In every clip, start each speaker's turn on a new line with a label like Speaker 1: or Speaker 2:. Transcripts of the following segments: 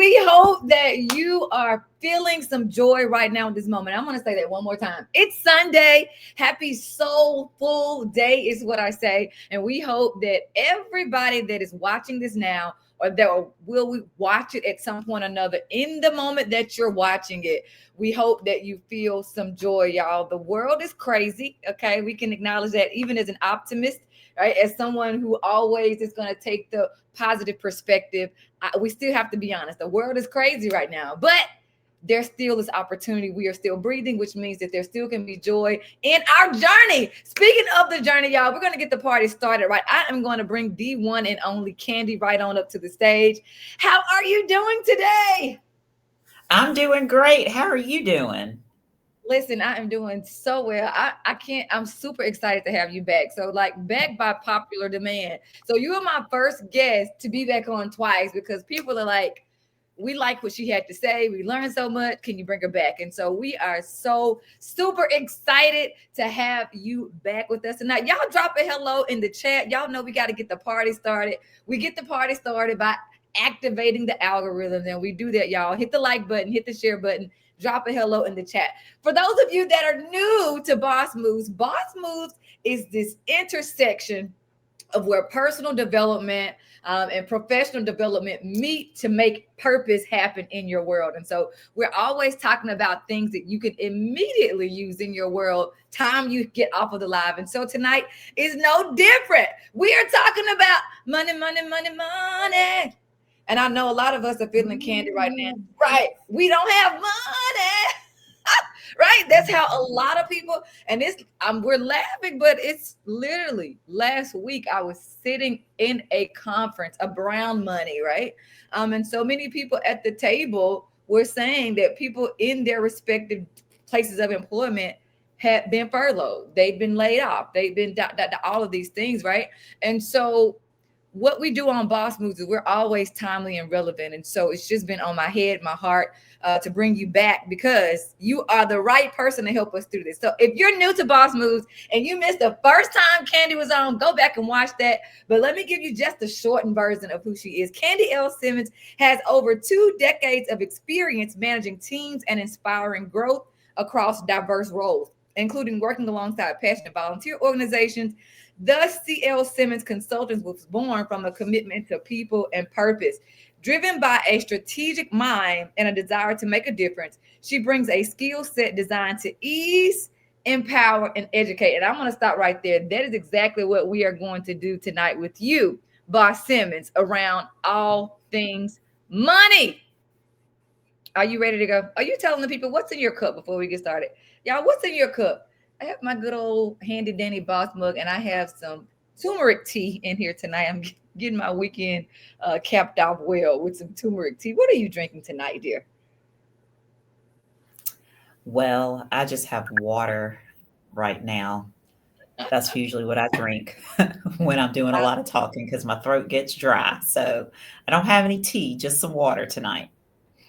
Speaker 1: We hope that you are feeling some joy right now in this moment. I'm going to say that one more time. It's Sunday. Happy soulful day is what I say. And we hope that everybody that is watching this now or that will watch it at some point or another in the moment that you're watching it, we hope that you feel some joy, y'all. The world is crazy. Okay. We can acknowledge that even as an optimist, right? As someone who always is going to take the positive perspective, we still have to be honest. The world is crazy right now, but there still is opportunity. We are still breathing, which means that there still can be joy in our journey. Speaking of the journey, y'all, we're going to get the party started, right? I am going to bring the one and only Candie right on up to the stage. How are you doing today?
Speaker 2: I'm doing great. How are you doing?
Speaker 1: Listen, I am doing so well. I can't, I'm super excited to have you back. So, like, back by popular demand. So, you are my first guest to be back on twice because people are like, we like what she had to say. We learned so much. Can you bring her back? And so we are so super excited to have you back with us tonight. Y'all drop a hello in the chat. Y'all know we got to get the party started. We get the party started by activating the algorithm. And we do that, y'all. Hit the like button, hit the share button, drop a hello in the chat. For those of you that are new to Boss Moves is this intersection of where personal development and professional development meet to make purpose happen in your world. And so we're always talking about things that you can immediately use in your world time you get off of the live. And so tonight is no different. We are talking about money, money, money, money. And I know a lot of us are feeling Candie right now. Right. We don't have money. Right? That's how a lot of people, and it's we're laughing, but it's literally last week I was sitting in a conference, a brown money, right? And so many people at the table were saying that people in their respective places of employment had been furloughed, they've been laid off, they've been all of these things, right? And so what we do on Boss Moves is we're always timely and relevant. And so it's just been on my head, my heart, to bring you back because you are the right person to help us through this. So if you're new to Boss Moves and you missed the first time Candie was on, go back and watch that. But let me give you just a shortened version of who she is. Candie L. Simmons has over 2 decades of experience managing teams and inspiring growth across diverse roles, including working alongside passionate volunteer organizations. The C.L. Simmons Consultants was born from a commitment to people and purpose. Driven by a strategic mind and a desire to make a difference, she brings a skill set designed to ease, empower, and educate. And I'm going to stop right there. That is exactly what we are going to do tonight with you, Boss Simmons, around all things money. Are you ready to go? Are you telling the people what's in your cup before we get started? Y'all, what's in your cup? I have my good old handy dandy boss mug, and I have some turmeric tea in here tonight. I'm getting my weekend capped off well with some turmeric tea. What are you drinking tonight, dear?
Speaker 2: Well, I just have water right now. That's usually what I drink when I'm doing a lot of talking because my throat gets dry. So I don't have any tea, just some water tonight.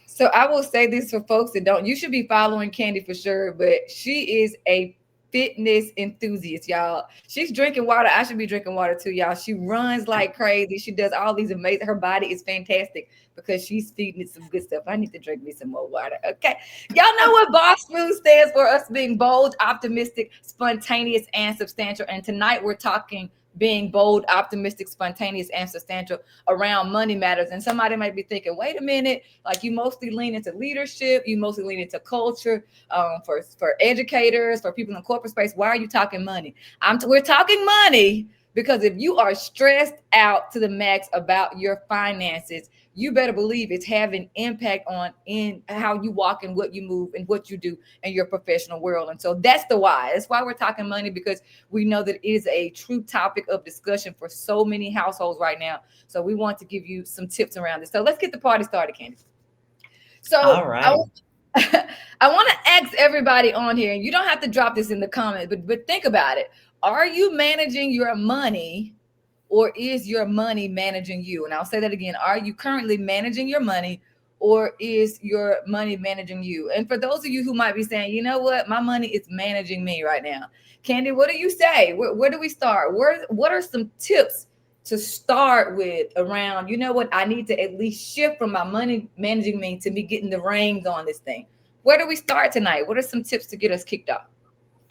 Speaker 1: So I will say this for folks that don't, you should be following Candie for sure, but she is a fitness enthusiast, y'all. She's drinking water. I should be drinking water too, y'all. She runs like crazy. She does all these amazing, her body is fantastic because she's feeding it some good stuff. I need to drink me some more water. Okay. Y'all know what Boss Food stands for, us being bold, optimistic, spontaneous, and substantial. And tonight we're talking being bold, optimistic, spontaneous, and substantial around money matters. And somebody might be thinking, wait a minute, like you mostly lean into leadership, you mostly lean into culture, for educators, for people in corporate space. Why are you talking money? We're talking money because if you are stressed out to the max about your finances, you better believe it's having impact on in how you walk and what you move and what you do in your professional world. And so that's the why. That's why we're talking money, because we know that it is a true topic of discussion for so many households right now. So we want to give you some tips around this. So let's get the party started, Candie.
Speaker 2: All
Speaker 1: So
Speaker 2: right.
Speaker 1: I want to ask everybody on here, and you don't have to drop this in the comments, but think about it. Are you managing your money, or is your money managing you? And I'll say that again. Are you currently managing your money, or is your money managing you? And for those of you who might be saying, you know what, my money is managing me right now. Candie, what do you say? Where do we start? What are some tips to start with around, you know what, I need to at least shift from my money managing me to me getting the reins on this thing? Where do we start tonight? What are some tips to get us kicked off?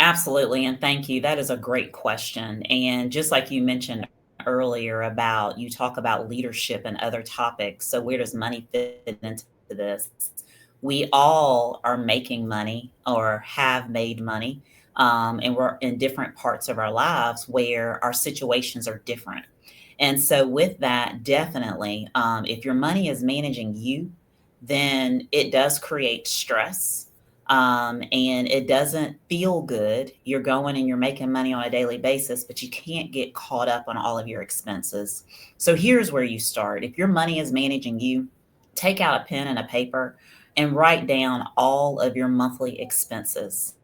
Speaker 2: Absolutely, and thank you. That is a great question. And just like you mentioned earlier about you talk about leadership and other topics. So where does money fit into this? We all are making money or have made money. And we're in different parts of our lives where our situations are different. And so with that, definitely, if your money is managing you, then it does create stress, and it doesn't feel good. You're going and you're making money on a daily basis, but you can't get caught up on all of your expenses. So here's where you start. If your money is managing you, take out a pen and a paper and write down all of your monthly expenses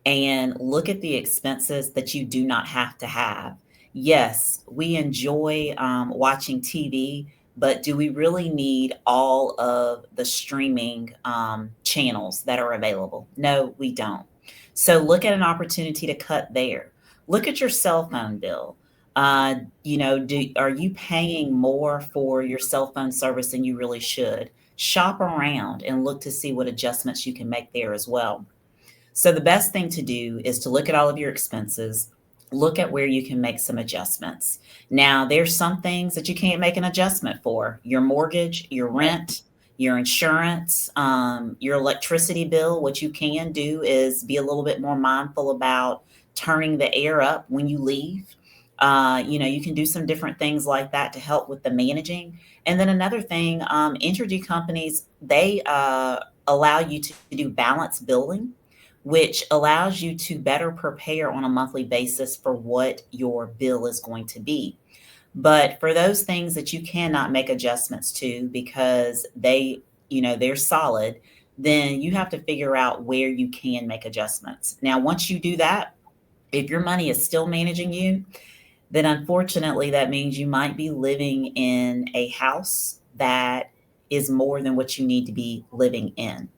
Speaker 2: and look at the expenses that you do not have to have. Yes, we enjoy watching TV, but do we really need all of the streaming channels that are available? No, we don't. So look at an opportunity to cut there. Look at your cell phone bill. Are you paying more for your cell phone service than you really should? Shop around and look to see what adjustments you can make there as well. So the best thing to do is to look at all of your expenses, look at where you can make some adjustments. Now, there's some things that you can't make an adjustment for: your mortgage, your rent, your insurance, your electricity bill. What you can do is be a little bit more mindful about turning the air up when you leave. You can do some different things like that to help with the managing. And then another thing, energy companies, they allow you to do balance billing, which allows you to better prepare on a monthly basis for what your bill is going to be. But for those things that you cannot make adjustments to because they're solid, then you have to figure out where you can make adjustments. Now, once you do that, if your money is still managing you, then unfortunately that means you might be living in a house that is more than what you need to be living in.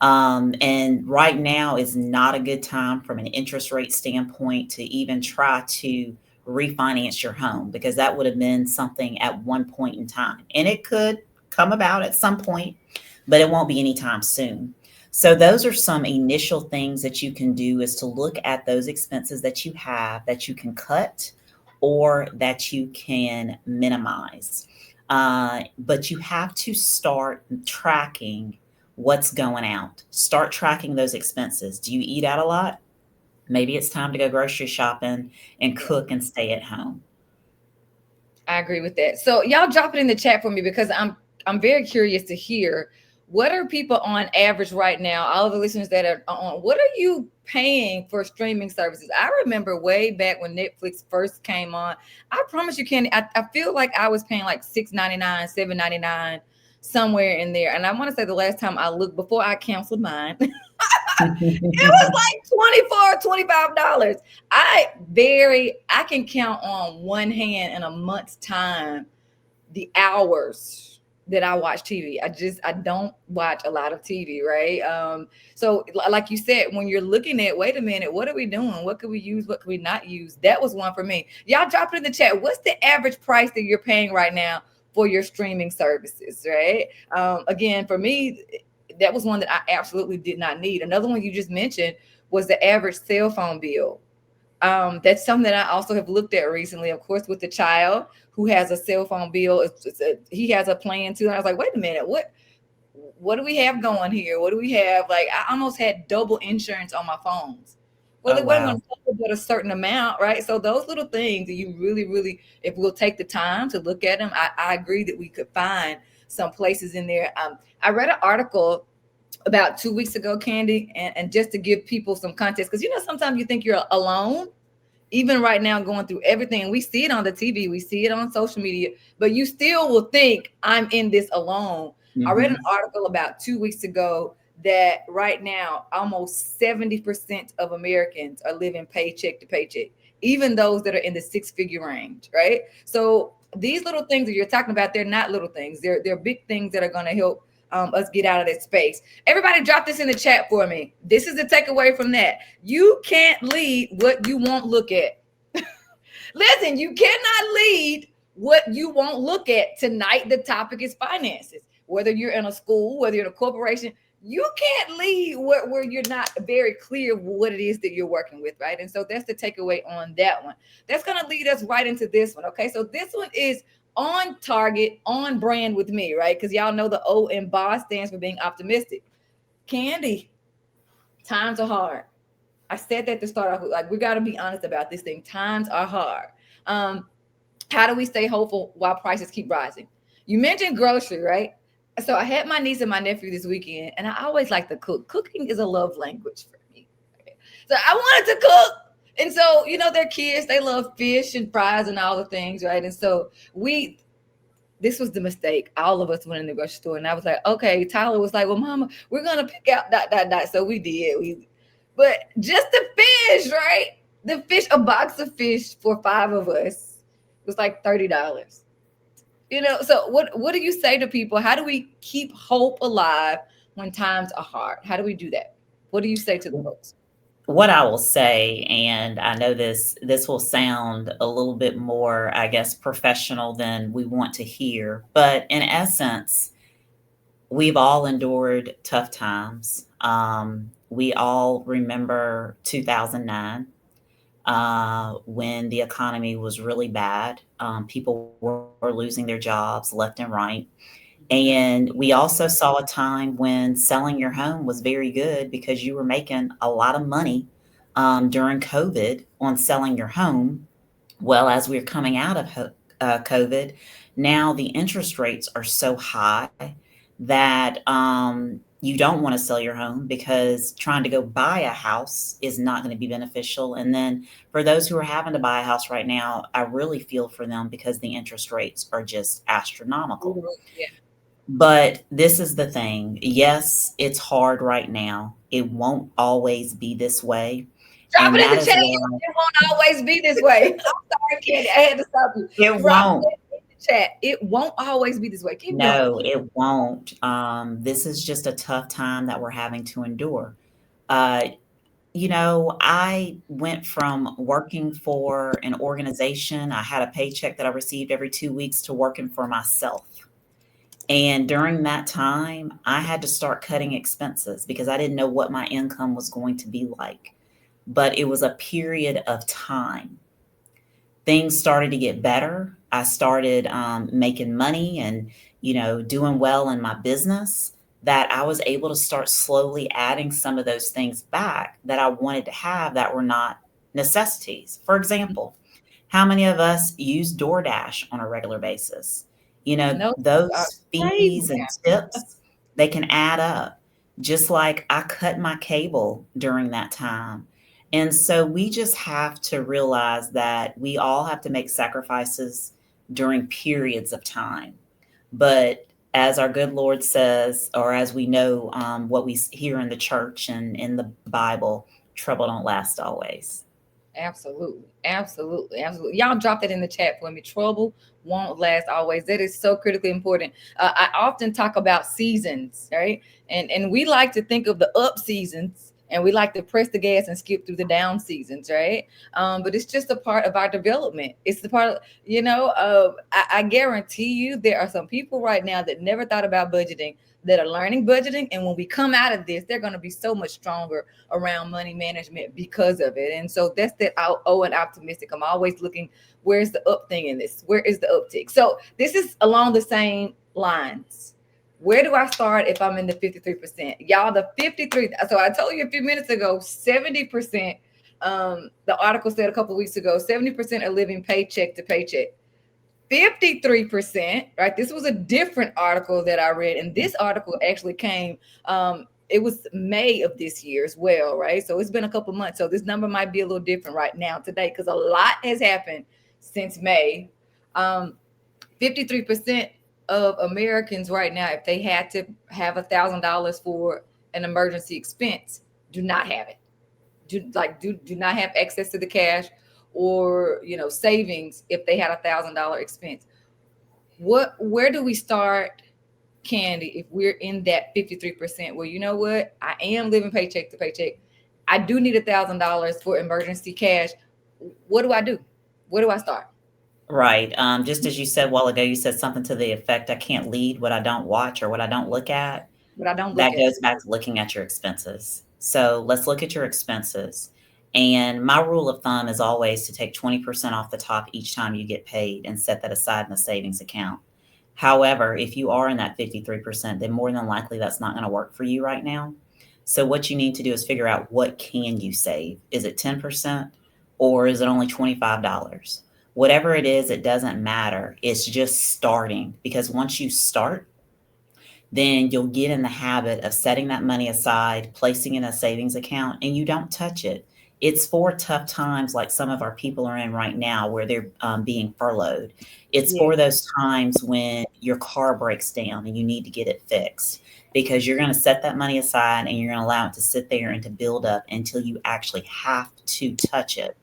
Speaker 2: And right now is not a good time from an interest rate standpoint to even try to refinance your home, because that would have been something at one point in time. And it could come about at some point, but it won't be anytime soon. So those are some initial things that you can do, is to look at those expenses that you have that you can cut or that you can minimize. But you have to start tracking what's going out. Start tracking those expenses. Do you eat out a lot? Maybe it's time to go grocery shopping and cook and stay at home.
Speaker 1: I agree with that. So y'all drop it in the chat for me, because I'm very curious to hear, what are people on average right now? All of the listeners that are on, what are you paying for streaming services? I remember way back when Netflix first came on. I promise you, Candy, I feel like I was paying like $6.99, $7.99, somewhere in there. And I want to say the last time I looked before I canceled mine, it was like 24, $25. I can count on one hand in a month's time the hours that I watch TV. I don't watch a lot of TV, right? So like you said, when you're looking at, wait a minute, what are we doing? What could we use? What could we not use? That was one for me. Y'all drop it in the chat. What's the average price that you're paying right now for your streaming services, right? Again, for me, that was one that I absolutely did not need. Another one you just mentioned was the average cell phone bill. That's something that I also have looked at recently, of course, with the child who has a cell phone bill. He has a plan too. And I was like, wait a minute, what do we have going here? What do we have? Like, I almost had double insurance on my phones. Well,
Speaker 2: Oh,
Speaker 1: it wasn't going
Speaker 2: wow.
Speaker 1: to cover but a certain amount, right? So those little things that you really, really, if we'll take the time to look at them, I agree that we could find some places in there. I read an article about 2 weeks ago, Candy, and just to give people some context, because sometimes you think you're alone, even right now, going through everything. We see it on the TV, we see it on social media, but you still will think, I'm in this alone. I read an
Speaker 2: Hmm.
Speaker 1: article about 2 weeks ago that right now almost 70% of Americans are living paycheck to paycheck, even those that are in the six-figure range, right? So these little things that you're talking about, they're not little things. They're big things that are going to help us get out of that space. Everybody drop this in the chat for me. This is the takeaway from that. You can't lead what you won't look at. Listen, you cannot lead what you won't look at. Tonight, the topic is finances. Whether you're in a school, whether you're in a corporation, you can't lead where you're not very clear what it is that you're working with, right? And so that's the takeaway on that one. That's going to lead us right into this one, okay? So this one is on target, on brand with me, right? Because y'all know the O in BOSS stands for being optimistic. Candie, times are hard. I said that to start off with, like, we got to be honest about this thing. Times are hard. Um, how do we stay hopeful while prices keep rising? You mentioned grocery, right? So I had my niece and my nephew this weekend, and I always like to cook. Cooking is a love language for me. So I wanted to cook. And so, they're kids, they love fish and fries and all the things, right? And so this was the mistake. All of us went in the grocery store, and I was like, okay. Tyler was like, well, Mama, we're gonna pick out dot dot dot. So we did. But just the fish, right? The fish, a box of fish for five of us was like $30. So what do you say to people? How do we keep hope alive when times are hard? How do we do that? What do you say to the folks?
Speaker 2: What I will say, and I know this will sound a little bit more, I guess, professional than we want to hear, but in essence, we've all endured tough times. We all remember 2009, when the economy was really bad. People were losing their jobs left and right. And we also saw a time when selling your home was very good because you were making a lot of money during COVID on selling your home. Well, as we're coming out of COVID, now the interest rates are so high that you don't want to sell your home because trying to go buy a house is not going to be beneficial. And then for those who are having to buy a house right now, I really feel for them because the interest rates are just astronomical.
Speaker 1: Yeah.
Speaker 2: But this is the thing. Yes, it's hard right now. It won't always be this way.
Speaker 1: Drop
Speaker 2: And
Speaker 1: it in
Speaker 2: that
Speaker 1: the
Speaker 2: is
Speaker 1: chat.
Speaker 2: why
Speaker 1: It won't always be this way. I'm sorry, Candy. I had to stop you.
Speaker 2: it
Speaker 1: Drop
Speaker 2: won't.
Speaker 1: it in the chat. It won't always be this way. Keep going.
Speaker 2: No, it won't. This is just a tough time that we're having to endure. Uh, I went from working for an organization, I had a paycheck that I received every 2 weeks, to working for myself. And during that time, I had to start cutting expenses because I didn't know what my income was going to be like. But it was a period of time. Things started to get better. I started making money and, doing well in my business, that I was able to start slowly adding some of those things back that I wanted to have that were not necessities. For example, how many of us use DoorDash on a regular basis?
Speaker 1: No,
Speaker 2: Those
Speaker 1: crazy.
Speaker 2: fees and tips, they can add up. Just like I cut my cable during that time. And so we just have to realize that we all have to make sacrifices during periods of time. But as our good Lord says, or as we know, what we hear in the church and in the Bible, trouble don't last always.
Speaker 1: Absolutely. Absolutely. Absolutely. Y'all drop that in the chat for me. Trouble won't last always. That is so critically important. I often talk about seasons, right? And we like to think of the up seasons, and we like to press the gas and skip through the down seasons, right? But it's just a part of our development. It's the part of, I guarantee you there are some people right now that never thought about budgeting, that are learning budgeting. And when we come out of this, they're going to be so much stronger around money management because of it. And so that's that. And optimistic. I'm always looking, where's the up thing in this? Where is the uptick? So this is along the same lines. Where do I start if I'm in the 53%? Y'all, the 53. So I told you a few minutes ago, 70%. The article said a couple of weeks ago, 70% are living paycheck to paycheck. 53%, right? This was a different article that I read, and this article actually came, it was May of this year as well, right? So it's been a couple months. So this number might be a little different right now today because a lot has happened since May. 53% of Americans right now, if they had to have $1,000 for an emergency expense, do not have it. Do not have access to the cash or savings if they had $1,000 expense. Where do we start, Candie, if we're in that 53%? Well, you know what? I am living paycheck to paycheck. I do need $1,000 for emergency cash. What do I do? Where do I start?
Speaker 2: Right. Just as you said a while ago, you said something to the effect, I can't lead what I don't watch or what I don't look at.
Speaker 1: What I don't
Speaker 2: That
Speaker 1: look at.
Speaker 2: goes back to looking at your expenses. So let's look at your expenses. And my rule of thumb is always to take 20% off the top each time you get paid and set that aside in a savings account. However, if you are in that 53%, then more than likely that's not going to work for you right now. So what you need to do is figure out, what can you save? Is it 10% or is it only $25? Whatever it is, it doesn't matter. It's just starting, because once you start, then you'll get in the habit of setting that money aside, placing it in a savings account, and you don't touch it. It's for tough times like some of our people are in right now, where they're being furloughed. It's
Speaker 1: Yeah.
Speaker 2: for those times when your car breaks down and you need to get it fixed, because you're going to set that money aside and you're going to allow it to sit there and to build up until you actually have to touch it.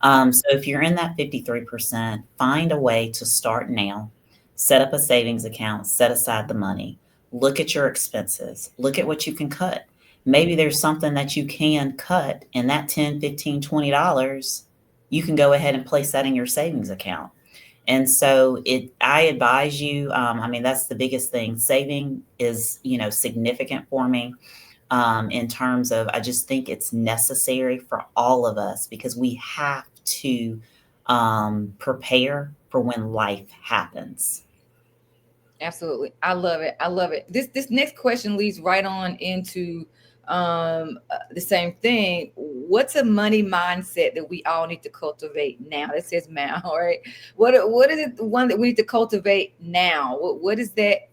Speaker 2: So if you're in that 53%, find a way to start now. Set up a savings account, set aside the money, look at your expenses, look at what you can cut. Maybe there's something that you can cut, and that 10, 15, $20, you can go ahead and place that in your savings account. And so I advise you, I mean, that's the biggest thing. Saving is, significant for me, in terms of, I just think it's necessary for all of us, because we have to prepare for when life happens.
Speaker 1: Absolutely. I love it. I love it. This next question leads right on into the same thing. What's a money mindset that we all need to cultivate now? That says now, all right. What is it, the one that we need to cultivate now? What is that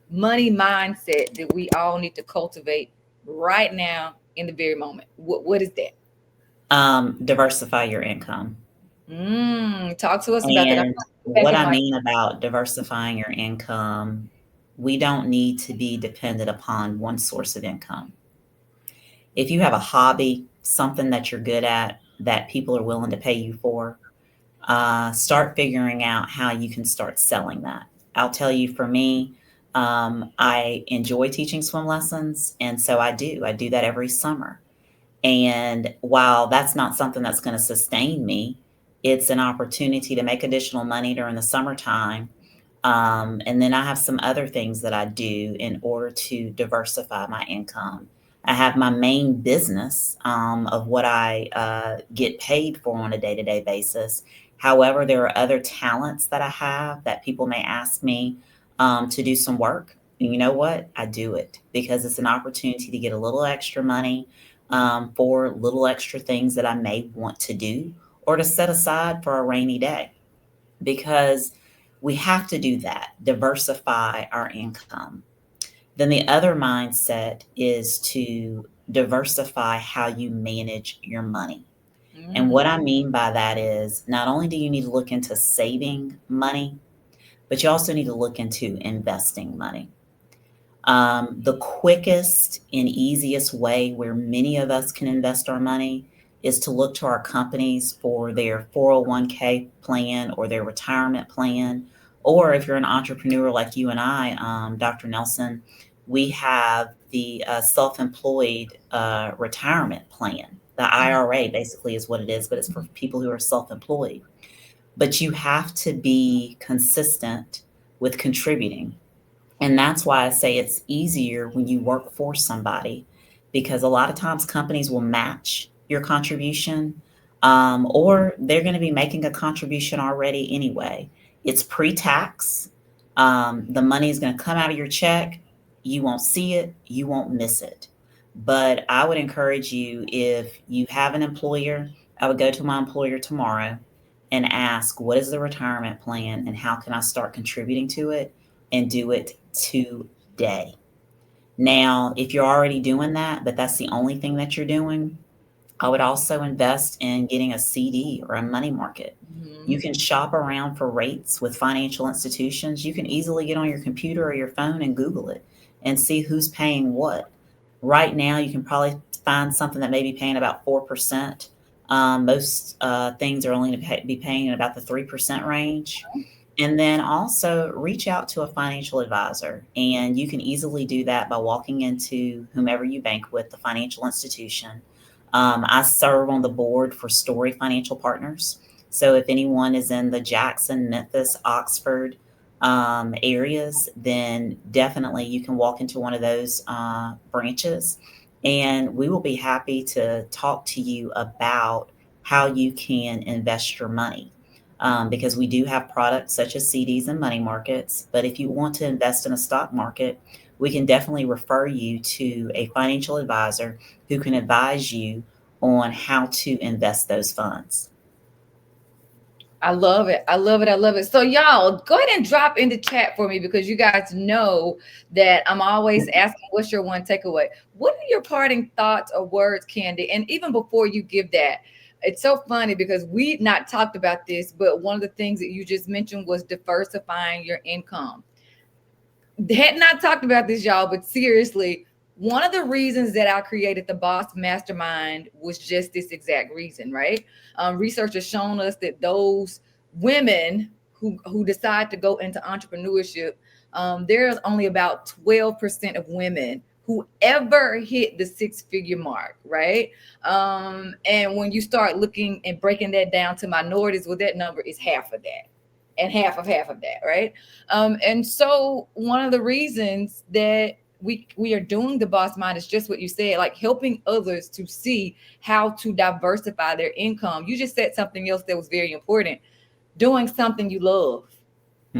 Speaker 1: money mindset that we all need to cultivate right now in the very moment? What is that?
Speaker 2: Diversify your income.
Speaker 1: Talk to us about that. I'm
Speaker 2: And
Speaker 1: gonna go back
Speaker 2: what
Speaker 1: in
Speaker 2: I
Speaker 1: my
Speaker 2: mean about diversifying your income, we don't need to be dependent upon one source of income. If you have a hobby, something that you're good at that people are willing to pay you for, start figuring out how you can start selling that. I'll tell you, for me, I enjoy teaching swim lessons, and so I do. I do that every summer. And while that's not something that's going to sustain me, it's an opportunity to make additional money during the summertime. And then I have some other things that I do in order to diversify my income. I have my main business, of what I get paid for on a day to day basis. However, there are other talents that I have that people may ask me to do some work. And you know what? I do it because it's an opportunity to get a little extra money, for little extra things that I may want to do, or to set aside for a rainy day, because we have to do that, diversify our income. Then the other mindset is to diversify how you manage your money. And
Speaker 1: mm,
Speaker 2: what I mean by that is, not only do you need to look into saving money, but you also need to look into investing money. The quickest and easiest way where many of us can invest our money is to look to our companies for their 401k plan or their retirement plan. Or if you're an entrepreneur like you and I, Dr. Nelson, we have the self employed retirement plan. The
Speaker 1: mhm,
Speaker 2: IRA basically is what it is, but it's for people who are self employed. But you have to be consistent with contributing, and that's why I say it's easier when you work for somebody, because a lot of times companies will match your contribution, or they're going to be making a contribution already anyway. It's pre tax. The money is going to come out of your check. You won't see it, you won't miss it. But I would encourage you, if you have an employer, I would go to my employer tomorrow and ask, what is the retirement plan and how can I start contributing to it, and do it today. Now, if you're already doing that, but that's the only thing that you're doing, I would also invest in getting a CD or a money market.
Speaker 1: mhm.
Speaker 2: You can shop around for rates with financial institutions. You can easily get on your computer or your phone and Google it and see who's paying what. Right now, you can probably find something that may be paying about 4%. Most things are only to be paying in about the 3% range. And then also reach out to a financial advisor. And you can easily do that by walking into whomever you bank with, the financial institution. I serve on the board for Story Financial Partners. So if anyone is in the Jackson, Memphis, Oxford areas, then definitely you can walk into one of those branches, and we will be happy to talk to you about how you can invest your money. Because we do have products such as CDs and money markets. But if you want to invest in a stock market, we can definitely refer you to a financial advisor who can advise you on how to invest those funds.
Speaker 1: I love it. I love it. I love it. So y'all go ahead and drop in the chat for me because you guys know that I'm always asking what's your one takeaway? What are your parting thoughts or words, Candie? And even before you give that, it's so funny because we not talked about this, but one of the things that you just mentioned was diversifying your income. Had not talked about this, y'all, but seriously, one of the reasons that I created the Boss Mastermind was just this exact reason, right? Research has shown us that those women who decide to go into entrepreneurship, there's only about 12% of women who ever hit the six-figure mark, right? And when you start looking and breaking that down to minorities, well, that number is half of that and half of that, right? And so one of the reasons that we are doing the boss mind is just what you said, like helping others to see how to diversify their income. You just said something else that was very important: doing something you love,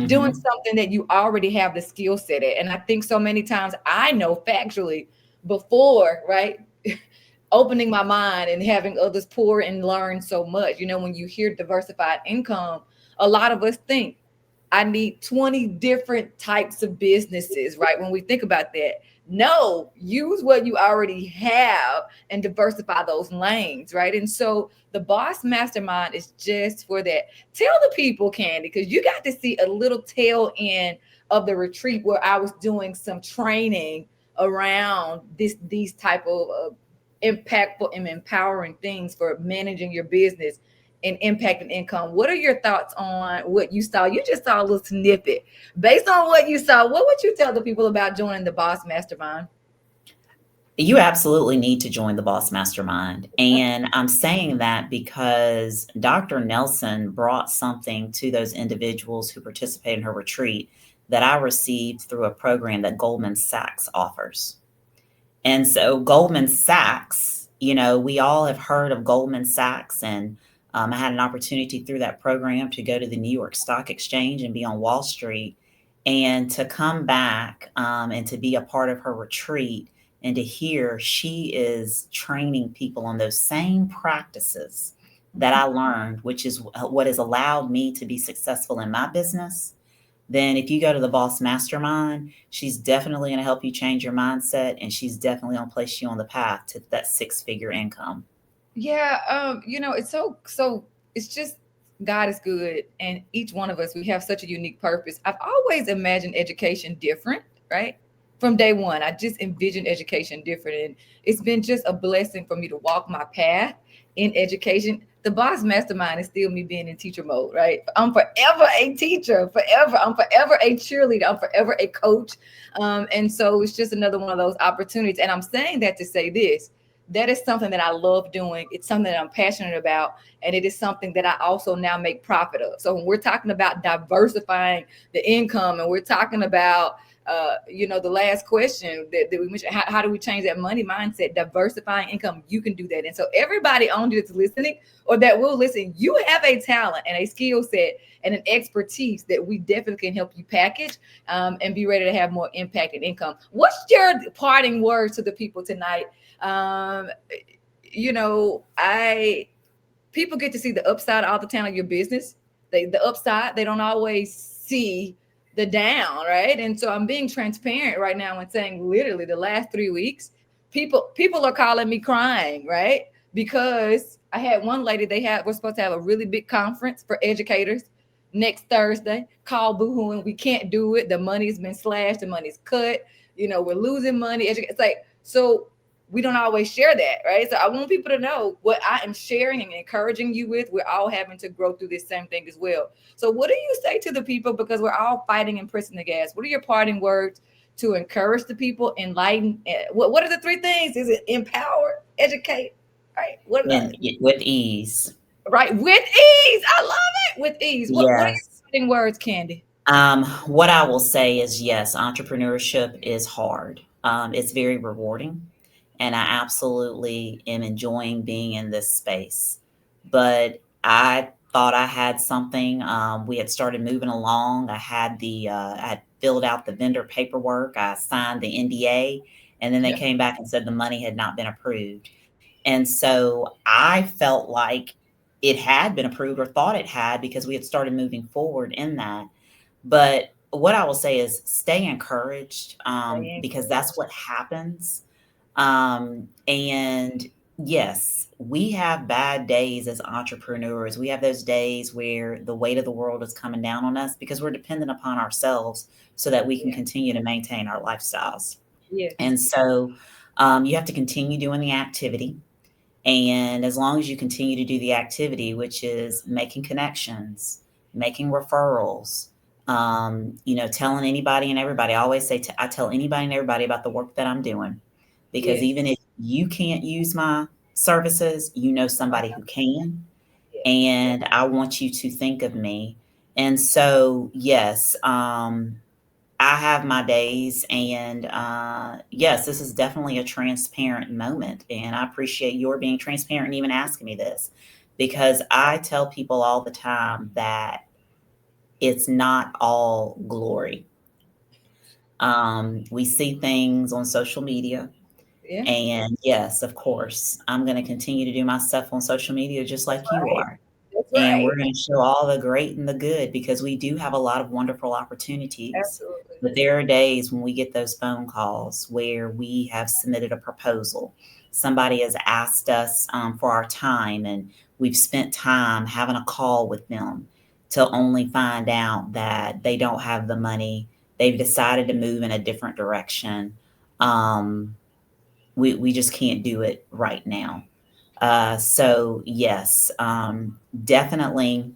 Speaker 1: doing
Speaker 2: Hmm.
Speaker 1: something that you already have the skill set at. And I think so many times I know factually before, right? Opening my mind and having others pour and learn so much. You know, when you hear diversified income, a lot of us think I need 20 different types of businesses, right? When we think about that, no, use what you already have and diversify those lanes, right? And so the boss mastermind is just for that. Tell the people, Candie, because you got to see a little tail end of the retreat where I was doing some training around these type of impactful and empowering things for managing your business and impacting income. What are your thoughts on what you saw? You just saw a little snippet. Based on what you saw, what would you tell the people about joining the Boss Mastermind?
Speaker 2: You absolutely need to join the Boss Mastermind. And I'm saying that because Dr. Nelson brought something to those individuals who participate in her retreat that I received through a program that Goldman Sachs offers. And so Goldman Sachs, we all have heard of Goldman Sachs, and I had an opportunity through that program to go to the New York Stock Exchange and be on Wall Street, and to come back and to be a part of her retreat and to hear she is training people on those same practices that I learned, which is what has allowed me to be successful in my business. Then if you go to the Boss Mastermind, she's definitely going to help you change your mindset, and she's definitely going to place you on the path to that six-figure income.
Speaker 1: Yeah, it's so it's just God is good, and each one of us we have such a unique purpose. I've always imagined education different, right? From day one, I just envisioned education different, and it's been just a blessing for me to walk my path in education. The boss mastermind is still me being in teacher mode, right? I'm forever a teacher, forever. I'm forever a cheerleader. I'm forever a coach. And so it's just another one of those opportunities. And I'm saying that to say this: that is something that I love doing. It's something that I'm passionate about. And it is something that I also now make profit of. So when we're talking about diversifying the income and we're talking about, the last question that we mentioned, how do we change that money mindset, diversifying income, you can do that. And so everybody on you that's listening or that will listen, you have a talent and a skill set and an expertise that we definitely can help you package and be ready to have more impact and income. What's your parting words to the people tonight? um I people get to see the upside all the time of your business. The upside, they don't always see the down, right? And so I'm being transparent right now and saying literally the last 3 weeks, people are calling me crying, right? Because I had one lady, we're supposed to have a really big conference for educators next Thursday, call boohooing. We can't do it. The money's been slashed, the money's cut, we're losing money. It's like, so we don't always share that, right? So I want people to know what I am sharing and encouraging you with. We're all having to grow through this same thing as well. So what do you say to the people? Because we're all fighting and pressing the gas. What are your parting words to encourage the people, enlighten? What are the three things? Is it empower, educate, right? What are
Speaker 2: And
Speaker 1: the
Speaker 2: with ease.
Speaker 1: Right. With ease. I love it. With ease. What are your
Speaker 2: Yes.
Speaker 1: parting words, Candy?
Speaker 2: What I will say is yes, entrepreneurship is hard. It's very rewarding, and I absolutely am enjoying being in this space. But I thought I had something. We had started moving along. I had filled out the vendor paperwork. I signed the NDA, and then they
Speaker 1: Yeah.
Speaker 2: came back and said the money had not been approved. And so I felt like it had been approved or thought it had because we had started moving forward in that. But what I will say is stay encouraged,
Speaker 1: Stay
Speaker 2: because that's
Speaker 1: encouraged.
Speaker 2: what happens. And yes, we have bad days as entrepreneurs. We have those days where the weight of the world is coming down on us because we're dependent upon ourselves so that we can
Speaker 1: Yeah.
Speaker 2: continue to maintain our lifestyles.
Speaker 1: Yes.
Speaker 2: And so you have to continue doing the activity. And as long as you continue to do the activity, which is making connections, making referrals, telling anybody and everybody, I always say, I tell anybody and everybody about the work that I'm doing because
Speaker 1: Yes.
Speaker 2: even if you can't use my services, you know somebody who can.
Speaker 1: Yes.
Speaker 2: And I want you to think of me. And so, yes, I have my days, and yes, this is definitely a transparent moment. And I appreciate your being transparent and even asking me this because I tell people all the time that it's not all glory. We see things on social media,
Speaker 1: Yeah.
Speaker 2: and yes, of course, I'm going to continue to do my stuff on social media just
Speaker 1: That's
Speaker 2: like you
Speaker 1: right.
Speaker 2: are.
Speaker 1: That's
Speaker 2: And
Speaker 1: right.
Speaker 2: we're going to show all the great and the good because we do have a lot of wonderful opportunities.
Speaker 1: Absolutely.
Speaker 2: But there are days when we get those phone calls where we have submitted a proposal. Somebody has asked us for our time, and we've spent time having a call with them to only find out that they don't have the money. They've decided to move in a different direction. Um, we just can't do it right now. So yes, definitely,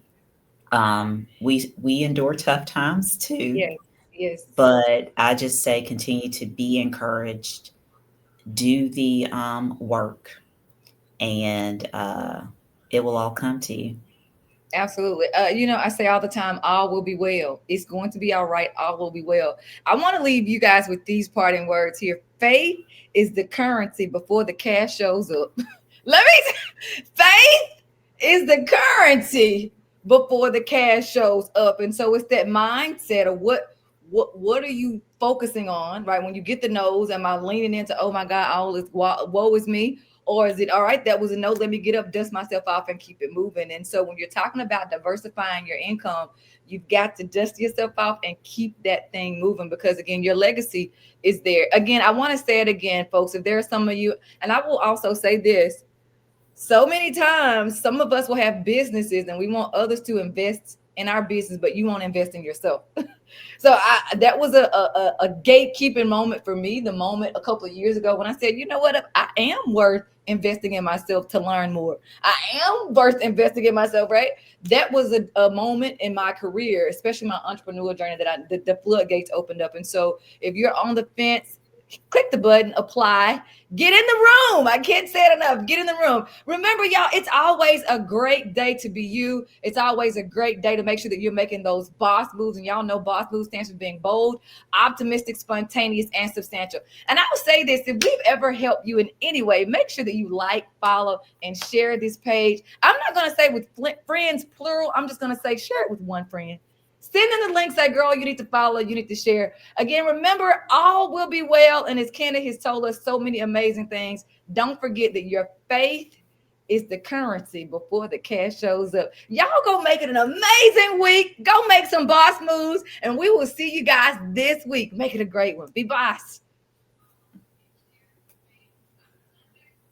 Speaker 2: we endure tough times too,
Speaker 1: Yes. Yes.
Speaker 2: but I just say continue to be encouraged, do the work, and it will all come to you.
Speaker 1: Absolutely. I say all the time, all will be well. It's going to be all right. All will be well. I want to leave you guys with these parting words here. Faith is the currency before the cash shows up. Faith is the currency before the cash shows up. And so it's that mindset of what are you focusing on, right? When you get the no's, am I leaning into, oh my God, all is woe is me? Or is it all right? That was a no. Let me get up, dust myself off, and keep it moving. And so, when you're talking about diversifying your income, you've got to dust yourself off and keep that thing moving because, again, your legacy is there. Again, I want to say it again, folks. If there are some of you, and I will also say this, so many times, some of us will have businesses and we want others to invest in our business, but you won't invest in yourself. So that was a gatekeeping moment for me. The moment a couple of years ago when I said, you know what, I am worth investing in myself to learn more. I am worth investing in myself, right? That was a moment in my career, especially my entrepreneurial journey, that the floodgates opened up. And so if you're on the fence, click the button, apply, get in the room. I can't say it enough. Get in the room. Remember, y'all, it's always a great day to be you. It's always a great day to make sure that you're making those boss moves. And y'all know boss moves stands for being bold, optimistic, spontaneous, and substantial. And I'll say this, if we've ever helped you in any way, make sure that you like, follow, and share this page. I'm not going to say with friends, plural. I'm just going to say share it with one friend. Send in the link, say, girl, you need to follow, you need to share. Again, remember, all will be well. And as Candie has told us so many amazing things, don't forget that your faith is the currency before the cash shows up. Y'all go make it an amazing week. Go make some boss moves, and we will see you guys this week. Make it a great one. Be boss.